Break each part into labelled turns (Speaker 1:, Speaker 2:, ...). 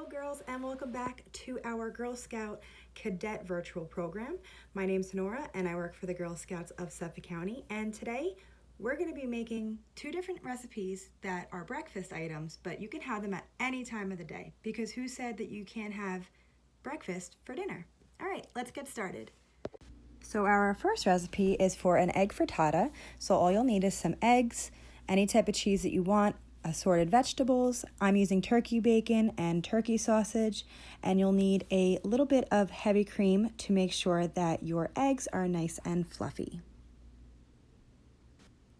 Speaker 1: Hello girls and welcome back to our Girl Scout Cadette virtual program. My name's Nora and I work for the Girl Scouts of Suffolk County, and today we're going to be making two different recipes that are breakfast items, but you can have them at any time of the day because who said that you can't have breakfast for dinner? All right, let's get started. So our first recipe is for an egg frittata. So all you'll need is some eggs, any type of cheese that you want, assorted vegetables. I'm using turkey bacon and turkey sausage, and you'll need a little bit of heavy cream to make sure that your eggs are nice and fluffy.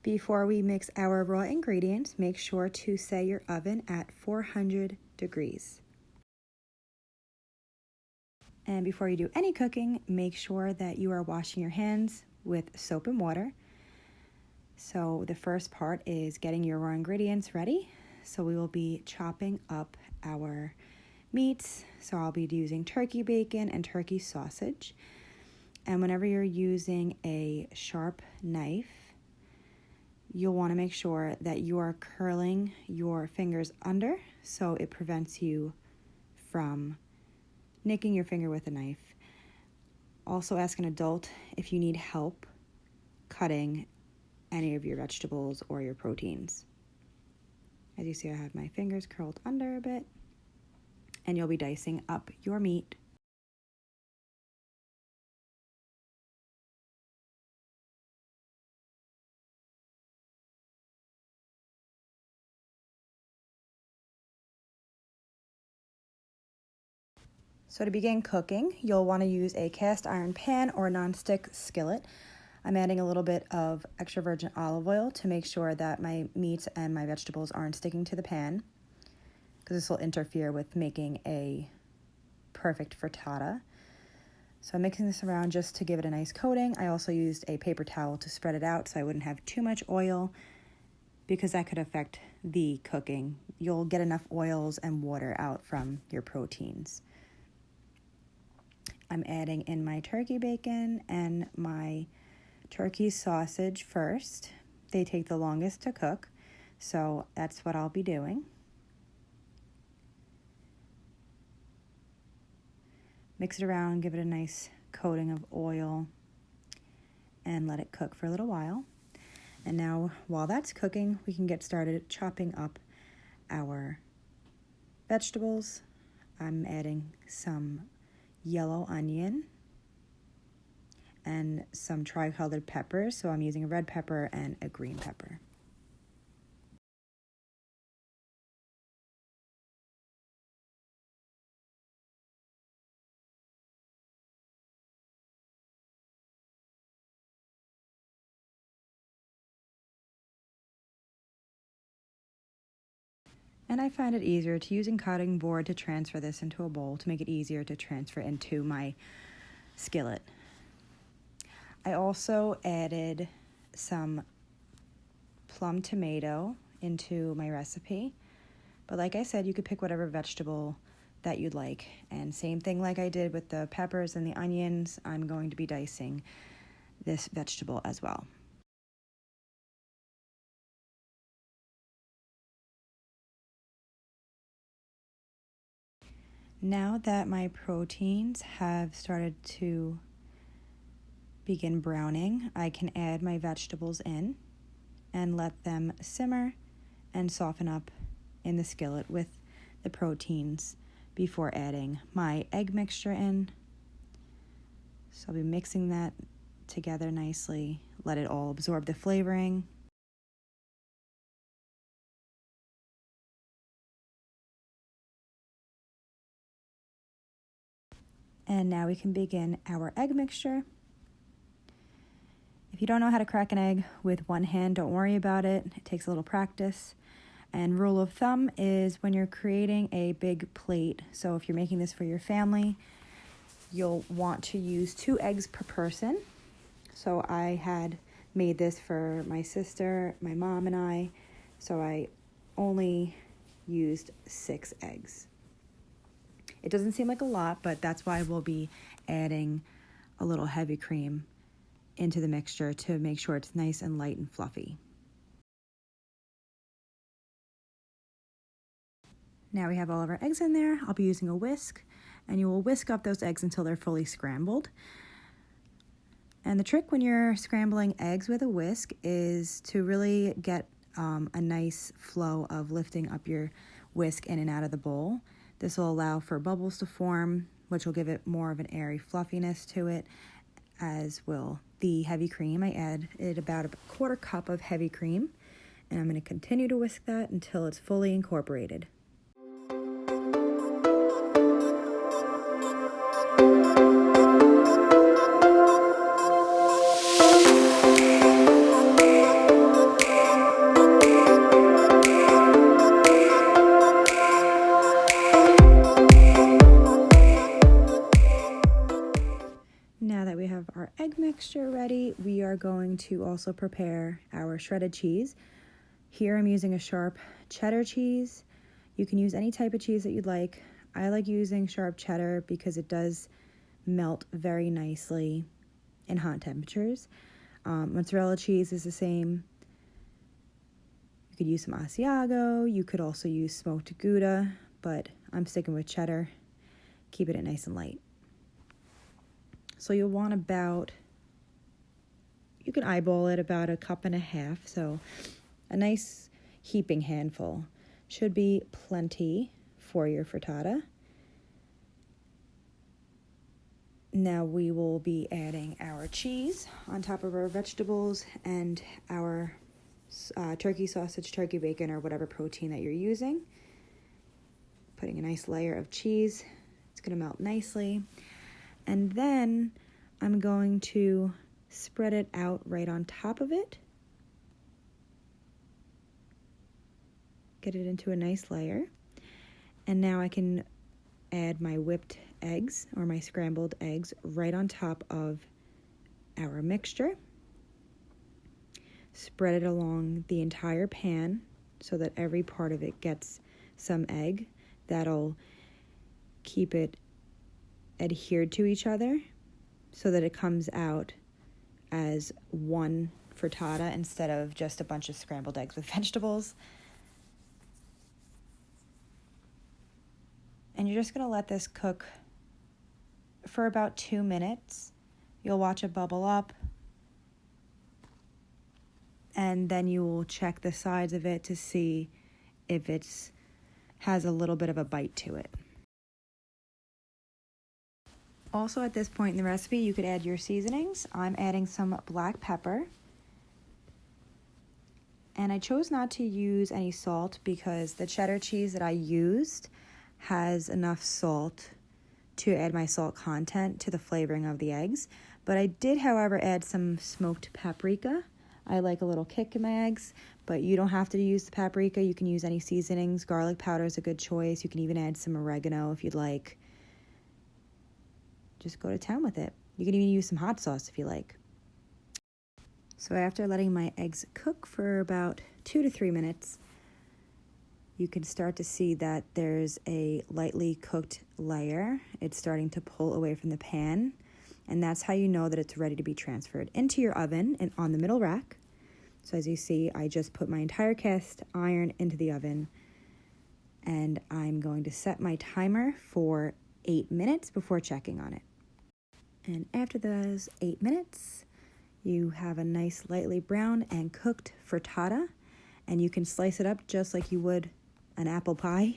Speaker 1: Before we mix our raw ingredients, make sure to set your oven at 400 degrees. And before you do any cooking, make sure that you are washing your hands with soap and water. So the first part is getting your raw ingredients ready. So we will be chopping up our meats. So I'll be using turkey bacon and turkey sausage. And whenever you're using a sharp knife, you'll want to make sure that you are curling your fingers under so it prevents you from nicking your finger with a knife. Also ask an adult if you need help cutting any of your vegetables or your proteins. As you see, I have my fingers curled under a bit, and you'll be dicing up your meat. So to begin cooking, you'll want to use a cast iron pan or nonstick skillet. I'm adding a little bit of extra virgin olive oil to make sure that my meats and my vegetables aren't sticking to the pan, because this will interfere with making a perfect frittata. So I'm mixing this around just to give it a nice coating. I also used a paper towel to spread it out so I wouldn't have too much oil, because that could affect the cooking. You'll get enough oils and water out from your proteins. I'm adding in my turkey bacon and my turkey sausage first. They take the longest to cook, so that's what I'll be doing. Mix it around, give it a nice coating of oil, and let it cook for a little while. And now, while that's cooking, we can get started chopping up our vegetables. I'm adding some yellow onion and some tri-colored peppers. So I'm using a red pepper and a green pepper. And I find it easier to use a cutting board to transfer this into a bowl to make it easier to transfer into my skillet. I also added some plum tomato into my recipe. But like I said, you could pick whatever vegetable that you'd like. And same thing like I did with the peppers and the onions, I'm going to be dicing this vegetable as well. Now that my proteins have started to begin browning, I can add my vegetables in and let them simmer and soften up in the skillet with the proteins before adding my egg mixture in. So I'll be mixing that together nicely, let it all absorb the flavoring. And now we can begin our egg mixture. If you don't know how to crack an egg with one hand, don't worry about it. It takes a little practice. And rule of thumb is when you're creating a big plate, so if you're making this for your family, you'll want to use 2 eggs per person. So I had made this for my sister, my mom, and I, so I only used 6 eggs. It doesn't seem like a lot, but that's why we'll be adding a little heavy cream into the mixture to make sure it's nice and light and fluffy. Now we have all of our eggs in there. I'll be using a whisk, and you will whisk up those eggs until they're fully scrambled. And the trick when you're scrambling eggs with a whisk is to really get a nice flow of lifting up your whisk in and out of the bowl. This will allow for bubbles to form, which will give it more of an airy fluffiness to it, as will the heavy cream. I added about a quarter cup of heavy cream, and I'm going to continue to whisk that until it's fully incorporated. Now that we have our egg mixture ready, we are going to also prepare our shredded cheese. Here I'm using a sharp cheddar cheese. You can use any type of cheese that you'd like. I like using sharp cheddar because it does melt very nicely in hot temperatures. Mozzarella cheese is the same. You could use some Asiago. You could also use smoked Gouda, but I'm sticking with cheddar. Keeping it nice and light. So you'll want you can eyeball it about a cup and a half. So a nice heaping handful should be plenty for your frittata. Now we will be adding our cheese on top of our vegetables and our turkey sausage, turkey bacon, or whatever protein that you're using. Putting a nice layer of cheese. It's going to melt nicely. And then I'm going to spread it out right on top of it. Get it into a nice layer. And now I can add my whipped eggs or my scrambled eggs right on top of our mixture. Spread it along the entire pan so that every part of it gets some egg. That'll keep it adhered to each other so that it comes out as one frittata instead of just a bunch of scrambled eggs with vegetables. And you're just going to let this cook for about 2 minutes. You'll watch it bubble up, and then you will check the sides of it to see if it has a little bit of a bite to it. Also, at this point in the recipe, you could add your seasonings. I'm adding some black pepper. And I chose not to use any salt because the cheddar cheese that I used has enough salt to add my salt content to the flavoring of the eggs. But I did, however, add some smoked paprika. I like a little kick in my eggs, but you don't have to use the paprika. You can use any seasonings. Garlic powder is a good choice. You can even add some oregano if you'd like. Just go to town with it. You can even use some hot sauce if you like. So after letting my eggs cook for about 2 to 3 minutes, you can start to see that there's a lightly cooked layer. It's starting to pull away from the pan, and that's how you know that it's ready to be transferred into your oven and on the middle rack. So as you see, I just put my entire cast iron into the oven, and I'm going to set my timer for 8 minutes before checking on it. And after those 8 minutes, you have a nice lightly brown and cooked frittata, and you can slice it up just like you would an apple pie.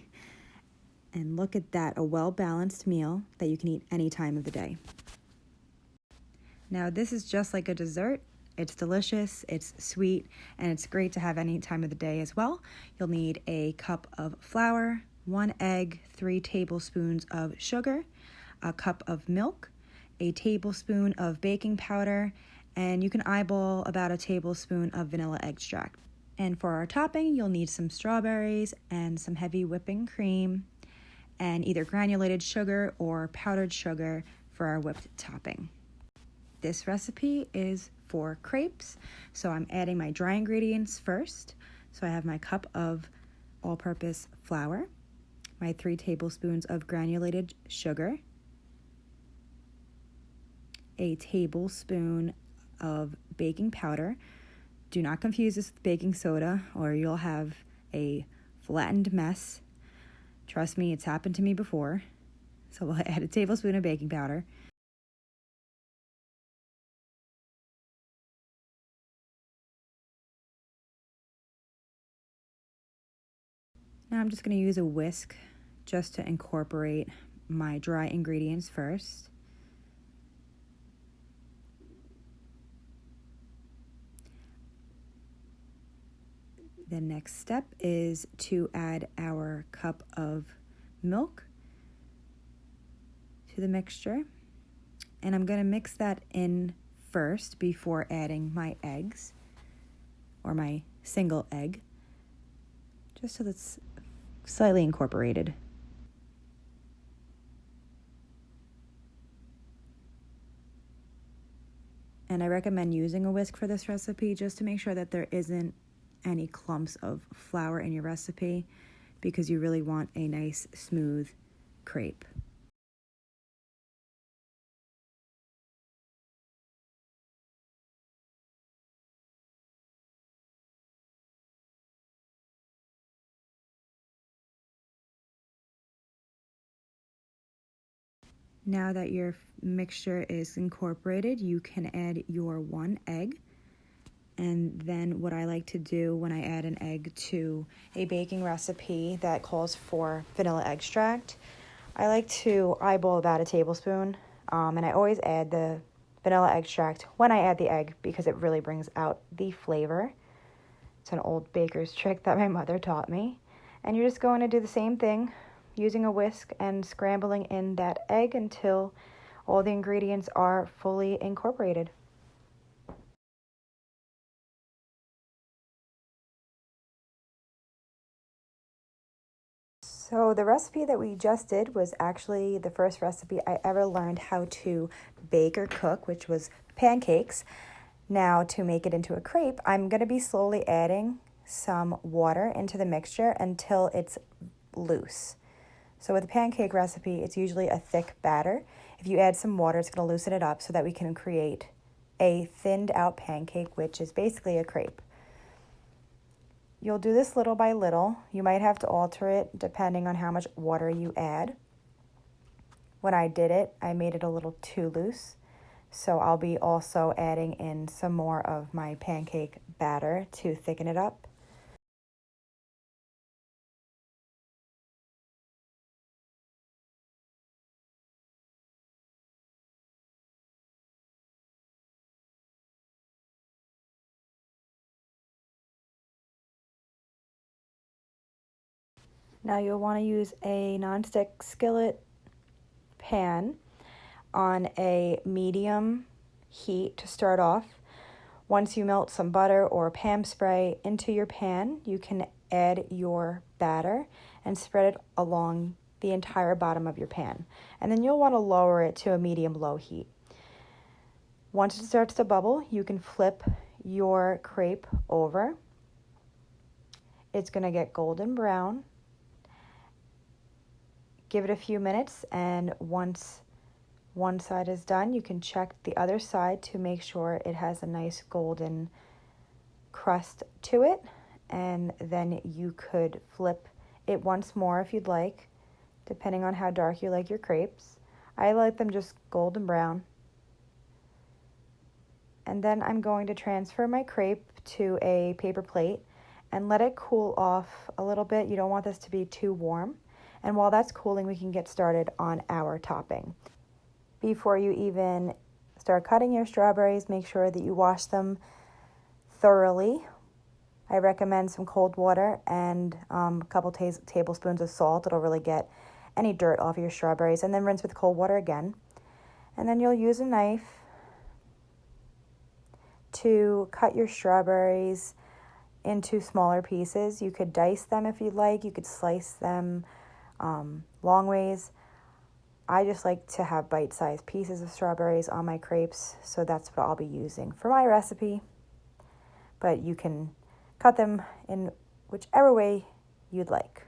Speaker 1: And look at that, a well-balanced meal that you can eat any time of the day. Now, this is just like a dessert. It's delicious, it's sweet, and it's great to have any time of the day as well. You'll need a cup of flour, 1 egg, 3 tablespoons of sugar, a cup of milk, a tablespoon of baking powder, and you can eyeball about a tablespoon of vanilla extract. And for our topping, you'll need some strawberries and some heavy whipping cream and either granulated sugar or powdered sugar for our whipped topping. This recipe is for crepes, so I'm adding my dry ingredients first. So I have my cup of all-purpose flour, my 3 tablespoons of granulated sugar, a tablespoon of baking powder. Do not confuse this with baking soda or you'll have a flattened mess. Trust me, it's happened to me before. So we'll add a tablespoon of baking powder. Now I'm just going to use a whisk just to incorporate my dry ingredients first. The next step is to add our cup of milk to the mixture. And I'm going to mix that in first before adding my eggs, or my single egg, just so that's slightly incorporated. And I recommend using a whisk for this recipe just to make sure that there isn't any clumps of flour in your recipe, because you really want a nice smooth crepe. Now that your mixture is incorporated, you can add your 1 egg. And then what I like to do when I add an egg to a baking recipe that calls for vanilla extract, I like to eyeball about a tablespoon. And I always add the vanilla extract when I add the egg because it really brings out the flavor. It's an old baker's trick that my mother taught me. And you're just going to do the same thing, using a whisk and scrambling in that egg until all the ingredients are fully incorporated. So the recipe that we just did was actually the first recipe I ever learned how to bake or cook, which was pancakes. Now to make it into a crepe, I'm going to be slowly adding some water into the mixture until it's loose. So with a pancake recipe, it's usually a thick batter. If you add some water, it's going to loosen it up so that we can create a thinned out pancake, which is basically a crepe. You'll do this little by little. You might have to alter it depending on how much water you add. When I did it, I made it a little too loose. So I'll be also adding in some more of my pancake batter to thicken it up. Now you'll want to use a nonstick skillet pan on a medium heat to start off. Once you melt some butter or Pam spray into your pan, you can add your batter and spread it along the entire bottom of your pan. And then you'll want to lower it to a medium-low heat. Once it starts to bubble, you can flip your crepe over. It's going to get golden brown. Give it a few minutes, and once one side is done, you can check the other side to make sure it has a nice golden crust to it, and then you could flip it once more if you'd like, depending on how dark you like your crepes. I like them just golden brown. And then I'm going to transfer my crepe to a paper plate and let it cool off a little bit. You don't want this to be too warm. And while that's cooling, we can get started on our topping. Before you even start cutting your strawberries, make sure that you wash them thoroughly. I recommend some cold water and a couple tablespoons of salt. It'll really get any dirt off your strawberries. And then rinse with cold water again. And then you'll use a knife to cut your strawberries into smaller pieces. You could dice them if you'd like. You could slice them long ways. I just like to have bite-sized pieces of strawberries on my crepes, so that's what I'll be using for my recipe. But you can cut them in whichever way you'd like.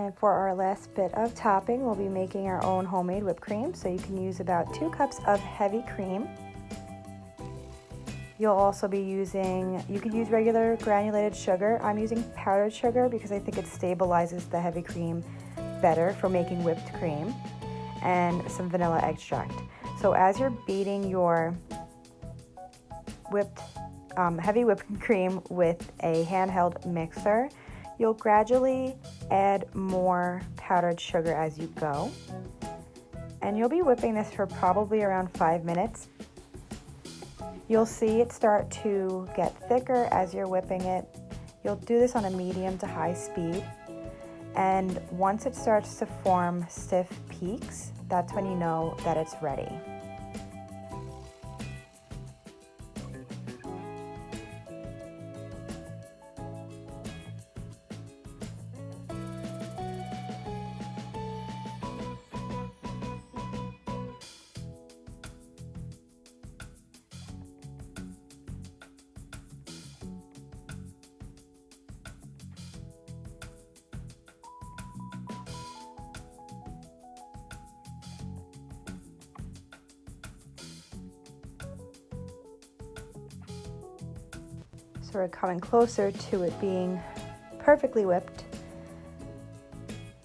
Speaker 1: And for our last bit of topping, we'll be making our own homemade whipped cream. So you can use about 2 cups of heavy cream. You'll also be using, you could use regular granulated sugar. I'm using powdered sugar because I think it stabilizes the heavy cream better for making whipped cream, and some vanilla extract. So as you're beating your heavy whipping cream with a handheld mixer, you'll gradually add more powdered sugar as you go. And you'll be whipping this for probably around 5 minutes. You'll see it start to get thicker as you're whipping it. You'll do this on a medium to high speed. And once it starts to form stiff peaks, that's when you know that it's ready. So we're coming closer to it being perfectly whipped.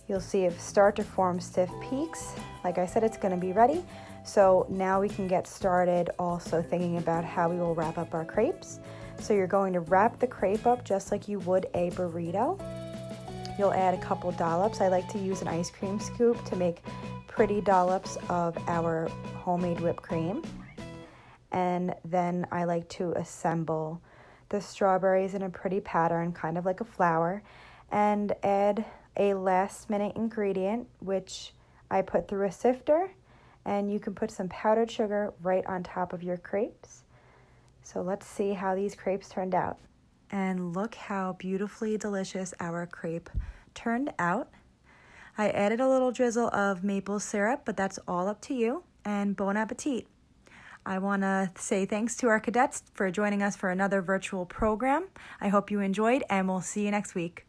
Speaker 1: You'll see it start to form stiff peaks. Like I said, it's going to be ready. So now we can get started also thinking about how we will wrap up our crepes. So you're going to wrap the crepe up just like you would a burrito. You'll add a couple dollops. I like to use an ice cream scoop to make pretty dollops of our homemade whipped cream. And then I like to assemble the strawberries in a pretty pattern, kind of like a flower, and add a last minute ingredient, which I put through a sifter, and you can put some powdered sugar right on top of your crepes. So let's see how these crepes turned out. And look how beautifully delicious our crepe turned out. I added a little drizzle of maple syrup, but that's all up to you, and bon appetit. I want to say thanks to our cadets for joining us for another virtual program. I hope you enjoyed, and we'll see you next week.